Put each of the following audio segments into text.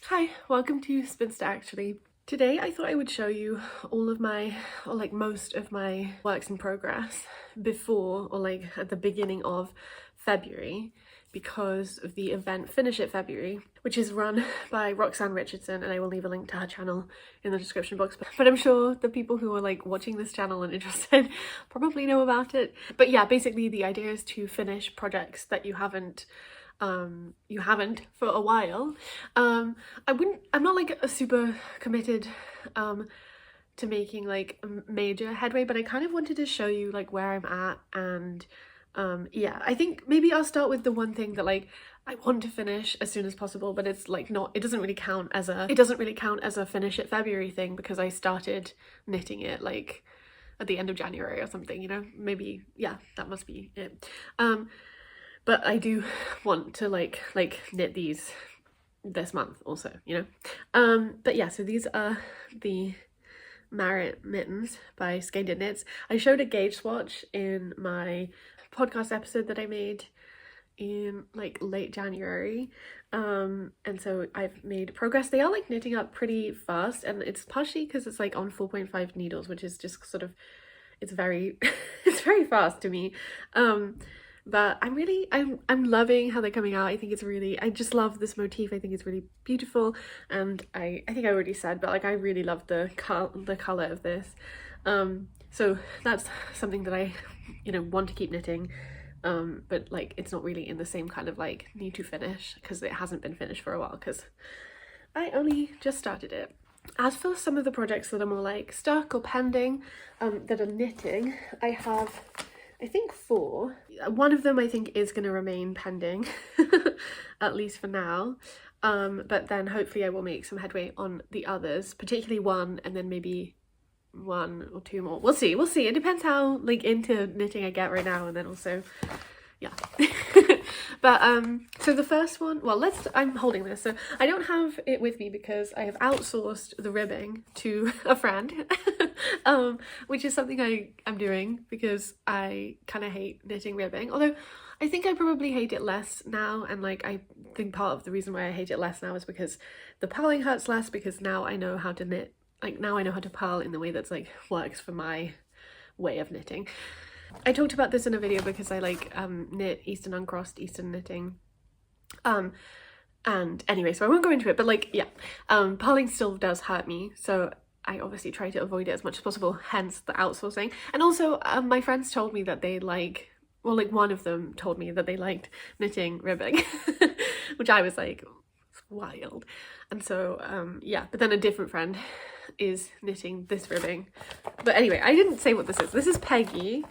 Hi, welcome to Spinster actually. Today I thought I would show you all of my, or like most of my works in progress before or like at the beginning of February because of the event Finish It February, which is run by Roxanne Richardson, and I will leave a link to her channel in the description box. But I'm sure the people who are like watching this channel and interested probably know about it. But yeah, basically the idea is to finish projects that you haven't for a while. I'm not like a super committed to making like major headway, but I kind of wanted to show you like where I'm at. And yeah, I think maybe I'll start with the one thing that like I want to finish as soon as possible, but it's like not, it doesn't really count as a Finish It February thing because I started knitting it like at the end of January or something, you know, maybe, yeah, that must be it. But I do want to like knit these this month also, you know. But yeah, so these are the Marit mittens by Skeindeer Knits. I showed a gauge swatch in my podcast episode that I made in like late January, and so I've made progress. They are like knitting up pretty fast, and it's partially because it's like on 4.5 needles, which is just sort of, it's very it's very fast to me. But I'm loving how they're coming out. I think it's really, I just love this motif. I think it's really beautiful, and I think I already said, but like I really love the color of this. So that's something that I, you know, want to keep knitting, but like it's not really in the same kind of like need to finish because it hasn't been finished for a while because I only just started it. As for some of the projects that are more like stuck or pending, that are knitting, I have, I think 4. One of them I think is going to remain pending, at least for now. But then hopefully I will make some headway on the others, particularly one, and then maybe 1 or 2 more. We'll see. It depends how like into knitting I get right now, and then also, yeah. But so the first one, well, I'm holding this, so I don't have it with me because I have outsourced the ribbing to a friend. Which is something I'm doing because I kind of hate knitting ribbing, although I think I probably hate it less now, and like I think part of the reason why I hate it less now is because the purling hurts less, because now I know how to knit, like now I know how to purl in the way that's like works for my way of knitting. I talked about this in a video because I like knit Eastern uncrossed Eastern knitting, and anyway, so I won't go into it, but like yeah, purling still does hurt me, so I obviously try to avoid it as much as possible, hence the outsourcing. And also my friends told me that they like, well, like one of them told me that they liked knitting ribbing, which I was like, it's wild. And so yeah, but then a different friend is knitting this ribbing. But anyway, I didn't say what this is. This is Peggy,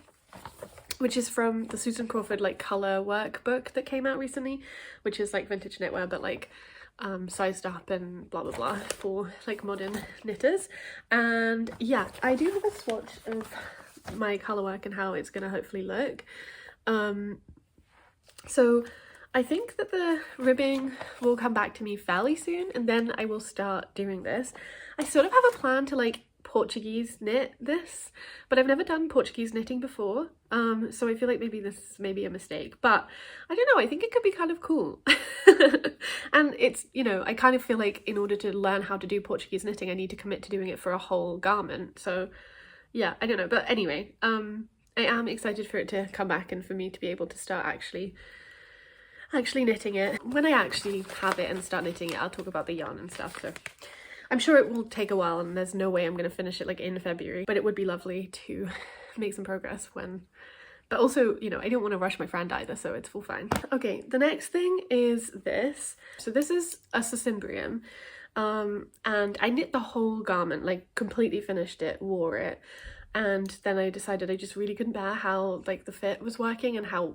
which is from the Susan Crawford like color workbook that came out recently, which is like vintage knitwear, but like sized up and blah blah blah for like modern knitters. And yeah, I do have a swatch of my color work and how it's gonna hopefully look. So I think that the ribbing will come back to me fairly soon, and then I will start doing this. I sort of have a plan to like Portuguese knit this, but I've never done Portuguese knitting before, so I feel like maybe this may be a mistake, but I don't know, I think it could be kind of cool. And it's, you know, I kind of feel like in order to learn how to do Portuguese knitting I need to commit to doing it for a whole garment, so yeah, I don't know. But anyway, I am excited for it to come back and for me to be able to start actually knitting it. When I actually have it and start knitting it, I'll talk about the yarn and stuff, so I'm sure it will take a while, and there's no way I'm going to finish it like in February, but it would be lovely to make some progress when, but also, you know, I don't want to rush my friend either, so it's all fine. Okay, the next thing is this. So this is a sysimbrium, and I knit the whole garment, like completely finished it, wore it, and then I decided I just really couldn't bear how like the fit was working and how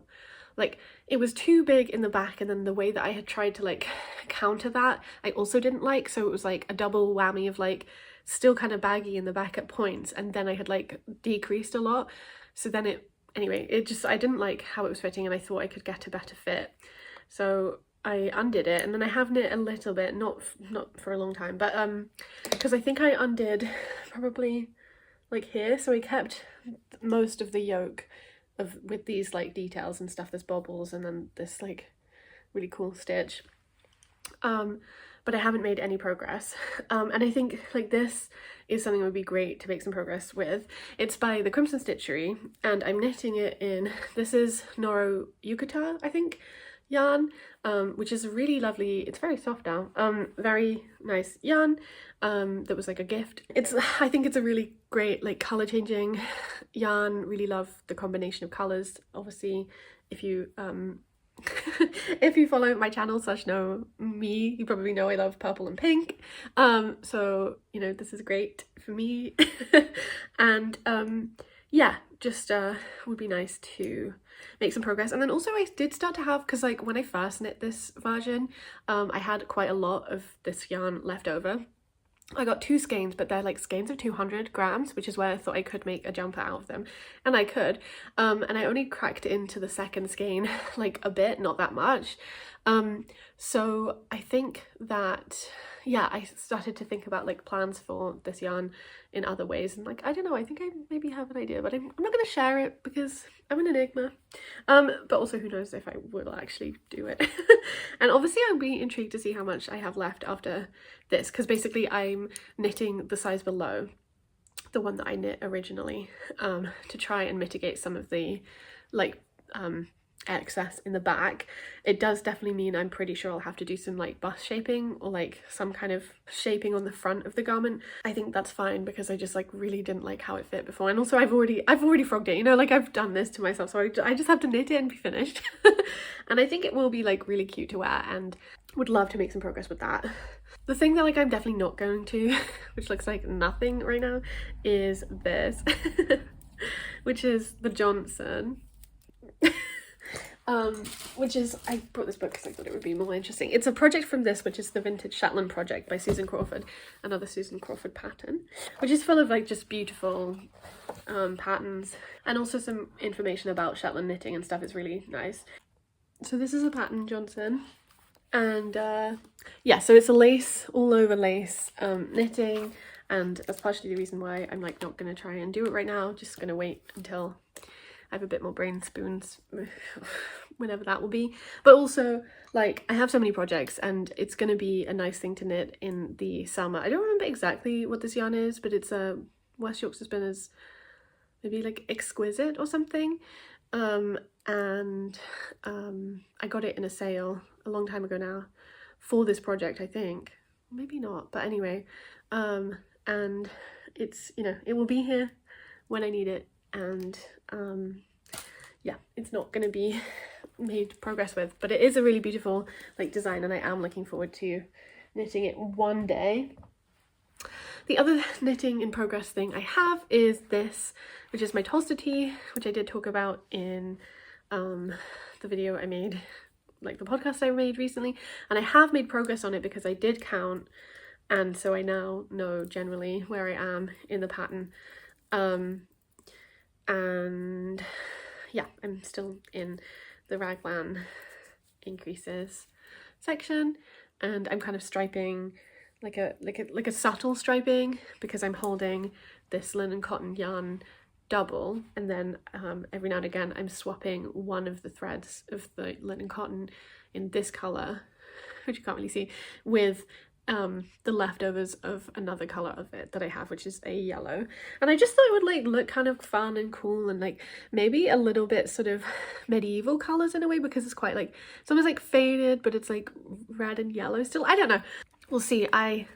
like it was too big in the back, and then the way that I had tried to like counter that I also didn't like, so it was like a double whammy of like still kind of baggy in the back at points, and then I had like decreased a lot, so then it, anyway, it just, I didn't like how it was fitting, and I thought I could get a better fit, so I undid it. And then I have knit a little bit, not for a long time, but because I think I undid probably like here, so I kept most of the yoke of with these like details and stuff, this bobbles and then this like really cool stitch, but I haven't made any progress. And I think like this is something that would be great to make some progress with. It's by the Crimson Stitchery, and I'm knitting it in, this is Noro Yukata, I think, yarn, which is really lovely. It's very soft now, very nice yarn, that was like a gift. I think it's a really great like color changing yarn. Really love the combination of colors. Obviously, if you if you follow my channel / know me, you probably know I love purple and pink, so you know, this is great for me. And yeah, just would be nice to make some progress. And then also I did start to have, because like when I first knit this version, I had quite a lot of this yarn left over. I got 2 skeins, but they're like skeins of 200 grams, which is where I thought I could make a jumper out of them, and I could, and I only cracked into the second skein like a bit, not that much. So I think that, yeah, I started to think about like plans for this yarn in other ways, and like, I don't know, I think I maybe have an idea, but I'm not going to share it because I'm an enigma. But also who knows if I will actually do it. And obviously I'll be intrigued to see how much I have left after this, because basically I'm knitting the size below the one that I knit originally, to try and mitigate some of the like excess in the back. It does definitely mean I'm pretty sure I'll have to do some like bust shaping or like some kind of shaping on the front of the garment. I think that's fine because I just like really didn't like how it fit before, and also I've already frogged it, you know, like I've done this to myself, so I just have to knit it and be finished. And I think it will be like really cute to wear, and would love to make some progress with that. The thing that like I'm definitely not going to, which looks like nothing right now, is this, which is the Johnson. Which is, I brought this book because I thought it would be more interesting. It's a project from this, which is the Vintage Shetland project by Susan Crawford, another Susan Crawford pattern, which is full of like just beautiful patterns, and also some information about Shetland knitting and stuff. Is really nice. So this is a pattern, Johnson, and yeah, so it's a lace, all over lace knitting, and that's partially the reason why I'm like not gonna try and do it right now, just gonna wait until I have a bit more brain spoons, whenever that will be. But also, like, I have so many projects, and it's going to be a nice thing to knit in the summer. I don't remember exactly what this yarn is, but it's a West Yorkshire Spinners, maybe like Exquisite or something. And I got it in a sale a long time ago now for this project, I think. Maybe not, but anyway. And it's, you know, it will be here when I need it. And yeah, it's not going to be made progress with, but it is a really beautiful like design, and I am looking forward to knitting it one day. The other knitting in progress thing I have is this, which is my tolsta tee, which I did talk about in the video I made, like the podcast I made recently, and I have made progress on it because I did count, and so I now know generally where I am in the pattern. And yeah, I'm still in the raglan increases section, and I'm kind of striping like a subtle striping, because I'm holding this linen cotton yarn double, and then every now and again I'm swapping one of the threads of the linen cotton in this color, which you can't really see, with the leftovers of another color of it that I have, which is a yellow. And I just thought it would like look kind of fun and cool, and like maybe a little bit sort of medieval colors in a way, because it's quite like, it's almost like faded, but it's like red and yellow still. I don't know, we'll see. I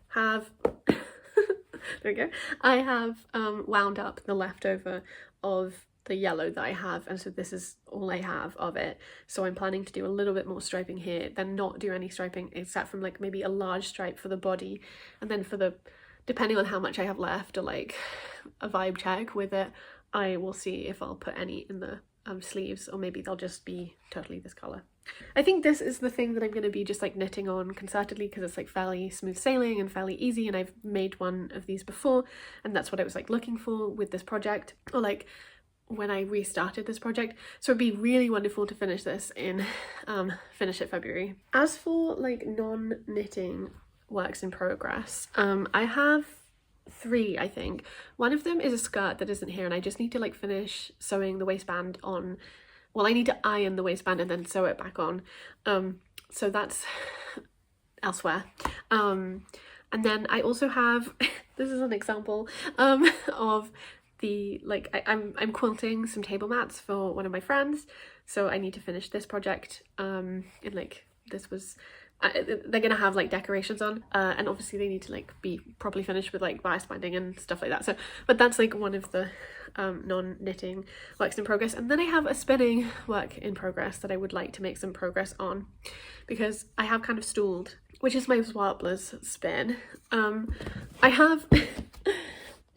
have there we go, I have wound up the leftover of the yellow that I have, and so this is all I have of it. So I'm planning to do a little bit more striping here, then not do any striping except from like maybe a large stripe for the body, and then for the, depending on how much I have left, or like a vibe check with it, I will see if I'll put any in the sleeves, or maybe they'll just be totally this color. I think this is the thing that I'm going to be just like knitting on concertedly, because it's like fairly smooth sailing and fairly easy, and I've made one of these before, and that's what I was like looking for with this project, or like when I restarted this project. So it'd be really wonderful to finish this in finish it February. As for like non-knitting works in progress, I have 3, I think. One of them is a skirt that isn't here, and I just need to like finish sewing the waistband on. Well, I need to iron the waistband and then sew it back on. So that's elsewhere. And then I also have this is an example of the I'm quilting some table mats for one of my friends, so I need to finish this project, and like this was they're gonna have like decorations on, and obviously they need to like be properly finished with like bias binding and stuff like that. So but that's like one of the non-knitting works in progress. And then I have a spinning work in progress that I would like to make some progress on, because I have kind of stalled, which is my Swartler's spin. I have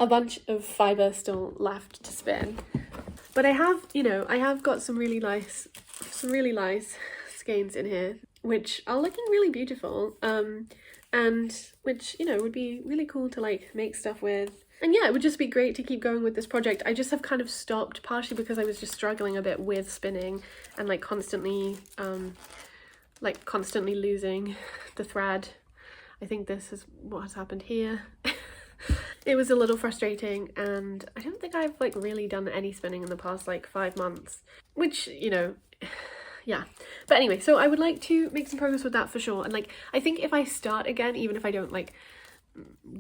a bunch of fibre still left to spin, but I have, you know, I have got some really nice skeins in here, which are looking really beautiful, and which, you know, would be really cool to like make stuff with. And yeah, it would just be great to keep going with this project. I just have kind of stopped, partially because I was just struggling a bit with spinning and like constantly losing the thread. I think this is what has happened here. It was a little frustrating, and I don't think I've like really done any spinning in the past like 5 months, which, you know, yeah. But anyway, so I would like to make some progress with that for sure. And like, I think if I start again, even if I don't like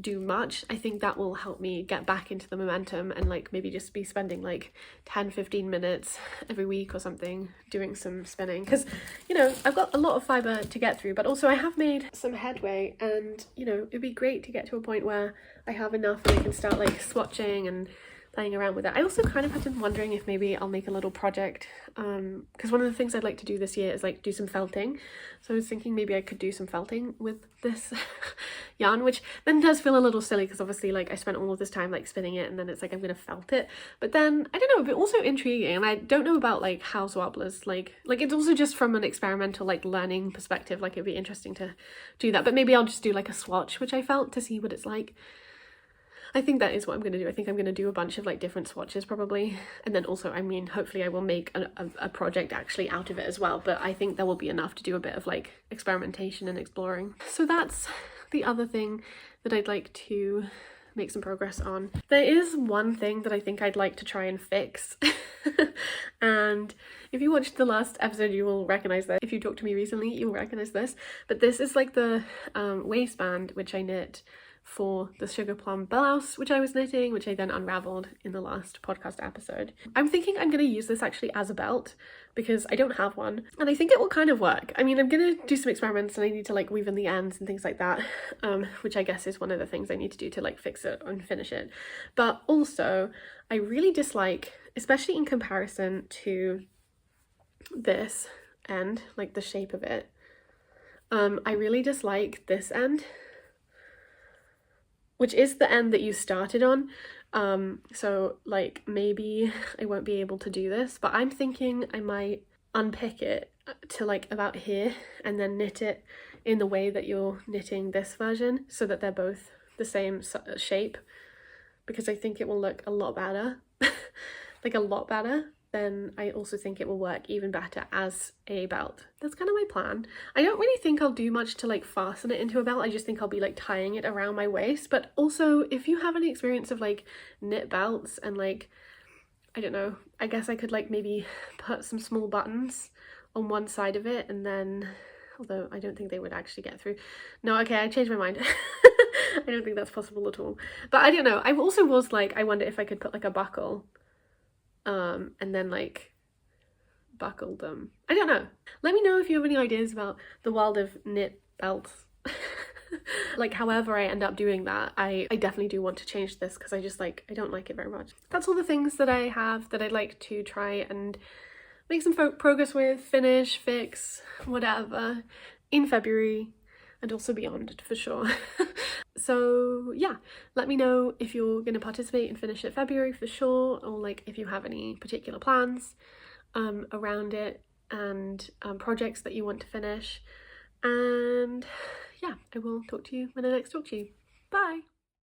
do much, I think that will help me get back into the momentum and like maybe just be spending like 10-15 minutes every week or something doing some spinning, because, you know, I've got a lot of fibre to get through, but also I have made some headway, and, you know, it'd be great to get to a point where I have enough and I can start like swatching and playing around with it. I also kind of have been wondering if maybe I'll make a little project, because one of the things I'd like to do this year is like do some felting. So I was thinking maybe I could do some felting with this yarn, which then does feel a little silly because obviously like I spent all of this time like spinning it, and then it's like I'm gonna felt it. But then I don't know, but also intriguing, and I don't know about like house warblers, like it's also just from an experimental like learning perspective, like it'd be interesting to do that. But maybe I'll just do like a swatch which I felt to see what it's like. I think that is what I'm going to do. I think I'm going to do a bunch of like different swatches probably, and then also, I mean, hopefully I will make a project actually out of it as well, but I think there will be enough to do a bit of like experimentation and exploring. So that's the other thing that I'd like to make some progress on. There is one thing that I think I'd like to try and fix and if you watched the last episode you will recognize this. If you talked to me recently you'll recognize this, but this is like the waistband which I knit for the sugar plum blouse which I was knitting, which I then unraveled in the last podcast episode. I'm thinking I'm going to use this actually as a belt because I don't have one, and I think it will kind of work. I mean, I'm going to do some experiments and I need to like weave in the ends and things like that, which I guess is one of the things I need to do to like fix it and finish it. But also I really dislike, especially in comparison to this end, like the shape of it, I really dislike this end, which is the end that you started on. So like maybe I won't be able to do this, but I'm thinking I might unpick it to like about here and then knit it in the way that you're knitting this version so that they're both the same shape, because I think it will look a lot better, like a lot better. Then I also think it will work even better as a belt. That's kind of my plan. I don't really think I'll do much to like fasten it into a belt. I just think I'll be like tying it around my waist. But also, if you have any experience of like knit belts and like, I don't know, I guess I could like maybe put some small buttons on one side of it, and then, although I don't think they would actually get through. No, okay, I changed my mind. I don't think that's possible at all. But I don't know. I also was like, I wonder if I could put like a buckle and then like buckle them. I don't know. Let me know if you have any ideas about the world of knit belts. Like however I end up doing that, I definitely do want to change this because I just like, I don't like it very much. That's all the things that I have that I'd like to try and make some progress with, finish, fix, whatever, in February and also beyond for sure. So yeah, let me know if you're going to participate and finish it February for sure, or like if you have any particular plans around it and projects that you want to finish. And yeah, I will talk to you when I next talk to you. Bye!